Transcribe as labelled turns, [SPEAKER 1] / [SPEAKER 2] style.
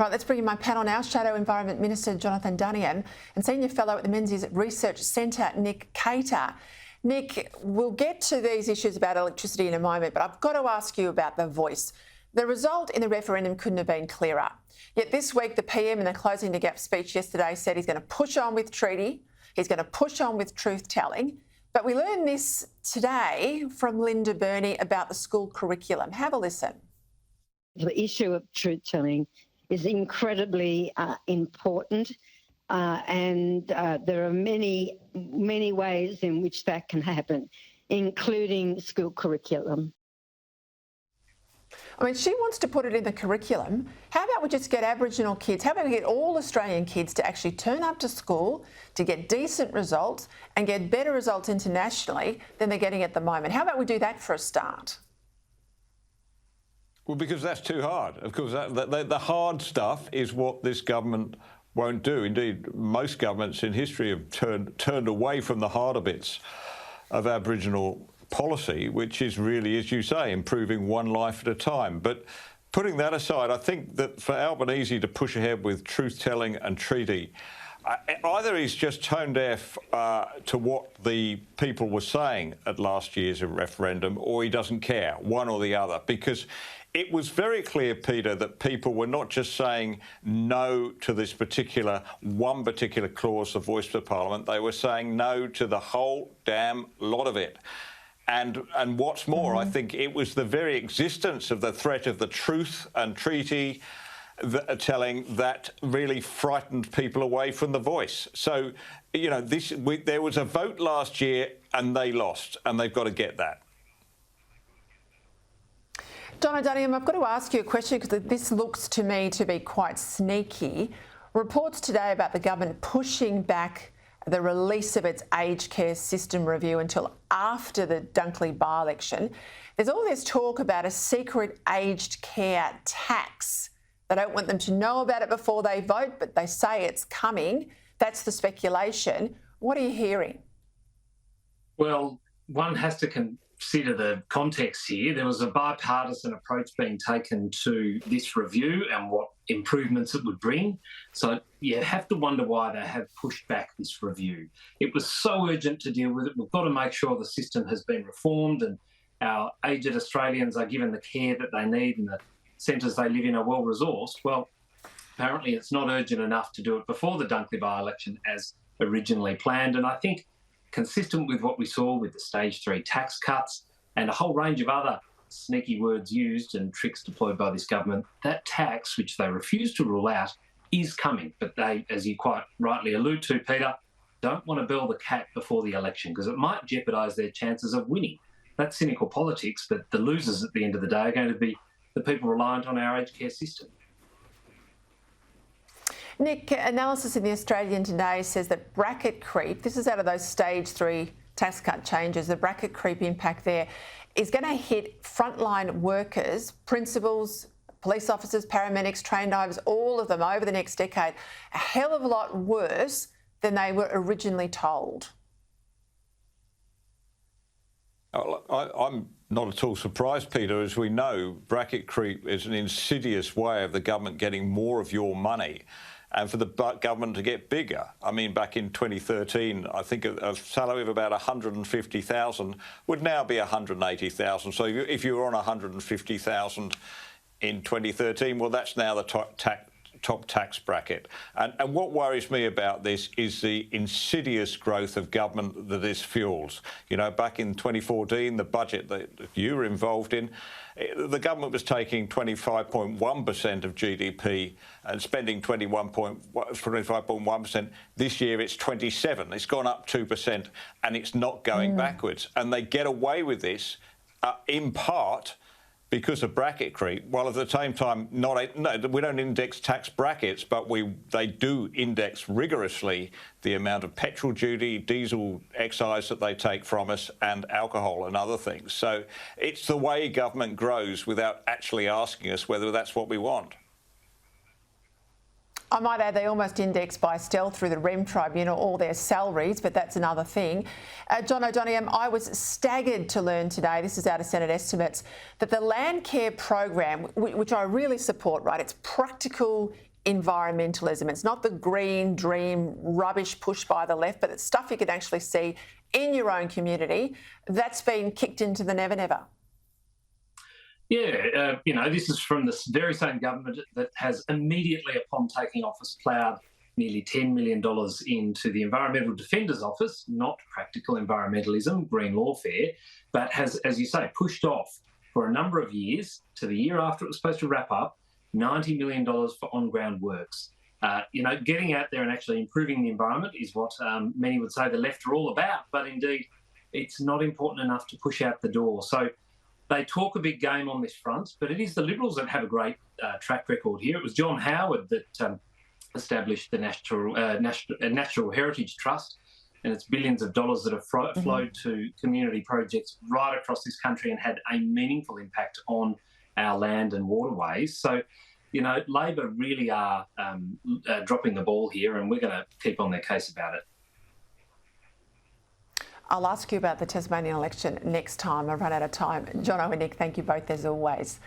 [SPEAKER 1] Right, let's bring in my panel now. Shadow Environment Minister Jonathan Duniam and Senior Fellow at the Menzies Research Centre, Nick Cater. Nick, we'll get to these issues about electricity in a moment, but I've got to ask you about the voice. The result in the referendum couldn't have been clearer. Yet this week, the PM in the Closing the Gap speech yesterday said he's going to push on with treaty, he's going to push on with truth-telling. But we learned this today from Linda Burney about the school curriculum. Have a listen.
[SPEAKER 2] The issue of truth-telling is incredibly important, and there are many ways in which that can happen, including school curriculum.
[SPEAKER 1] I mean, she wants to put it in the curriculum. How about we just get Aboriginal kids, how about we get all Australian kids to actually turn up to school, to get decent results and get better results internationally than they're getting at the moment? How about we do that for a start?
[SPEAKER 3] Well, because that's too hard. Of course, the hard stuff is what this government won't do. Indeed, most governments in history have turned away from the harder bits of Aboriginal policy, which is really, as you say, improving one life at a time. But putting that aside, I think that for Albanese to push ahead with truth-telling and treaty, either he's just tone deaf to what the people were saying at last year's referendum, or he doesn't care, one or the other, because it was very clear, Peter, that people were not just saying no to this one particular clause, the voice of Parliament. They were saying no to the whole damn lot of it. And what's more, I think it was the very existence of the threat of the truth and treaty telling that really frightened people away from the voice. So, you know, there was a vote last year and they lost, and they've got to get that.
[SPEAKER 1] Donna Duniam, I've got to ask you a question because this looks to me to be quite sneaky. Reports today about the government pushing back the release of its aged care system review until after the Dunkley by-election. There's all this talk about a secret aged care tax. They don't want them to know about it before they vote, but they say it's coming. That's the speculation. What are you hearing?
[SPEAKER 4] Well, one has to consider the context here. There was a bipartisan approach being taken to this review and what improvements it would bring. So you have to wonder why they have pushed back this review. It was so urgent to deal with it. We've got to make sure the system has been reformed and our aged Australians are given the care that they need and the centres they live in are well resourced. Well, apparently it's not urgent enough to do it before the Dunkley by-election as originally planned. And I think consistent with what we saw with the stage 3 tax cuts and a whole range of other sneaky words used and tricks deployed by this government, that tax, which they refuse to rule out, is coming. But they, as you quite rightly allude to, Peter, don't want to bell the cat before the election because it might jeopardise their chances of winning. That's cynical politics, but the losers at the end of the day are going to be the people reliant on our aged care system.
[SPEAKER 1] Nick, analysis in the Australian today says that bracket creep, this is out of those stage 3 tax cut changes, the bracket creep impact there is going to hit frontline workers, principals, police officers, paramedics, train divers, all of them over the next decade, a hell of a lot worse than they were originally told.
[SPEAKER 3] I'm not at all surprised, Peter. As we know, bracket creep is an insidious way of the government getting more of your money and for the government to get bigger. I mean, back in 2013, I think a salary of about $150,000 would now be $180,000. So if you were on $150,000 in 2013, well, that's now the top tax bracket. And what worries me about this is the insidious growth of government that this fuels. You know, back in 2014, the budget that you were involved in, the government was taking 25.1% of GDP and spending 25.1%. This year it's 27%. It's gone up 2% and it's not going backwards. And they get away with this in part because of bracket creep, while at the same time, we don't index tax brackets, but they do index rigorously the amount of petrol duty, diesel excise that they take from us, and alcohol and other things. So it's the way government grows without actually asking us whether that's what we want.
[SPEAKER 1] I might add they almost index by stealth through the REM Tribunal all their salaries, but that's another thing. John O'Doniam, I was staggered to learn today, this is out of Senate estimates, that the Land Care program, which I really support, right, it's practical, environmentalism. It's not the green dream rubbish pushed by the left, but it's stuff you can actually see in your own community that's been kicked into the never never.
[SPEAKER 4] Yeah, this is from the very same government that has immediately upon taking office ploughed nearly $10 million into the Environmental Defender's Office, not practical environmentalism, green lawfare, but has, as you say, pushed off for a number of years to the year after it was supposed to wrap up, $90 million for on-ground works. Getting out there and actually improving the environment is what many would say the left are all about, but indeed it's not important enough to push out the door. So they talk a big game on this front, but it is the Liberals that have a great track record here. It was John Howard that established the Natural Heritage Trust, and it's billions of dollars that have flowed to community projects right across this country and had a meaningful impact on our land and waterways. So, Labor really are dropping the ball here, and we're going to keep on their case about it.
[SPEAKER 1] I'll ask you about the Tasmanian election next time. I've run out of time. Jono and Nick, thank you both as always.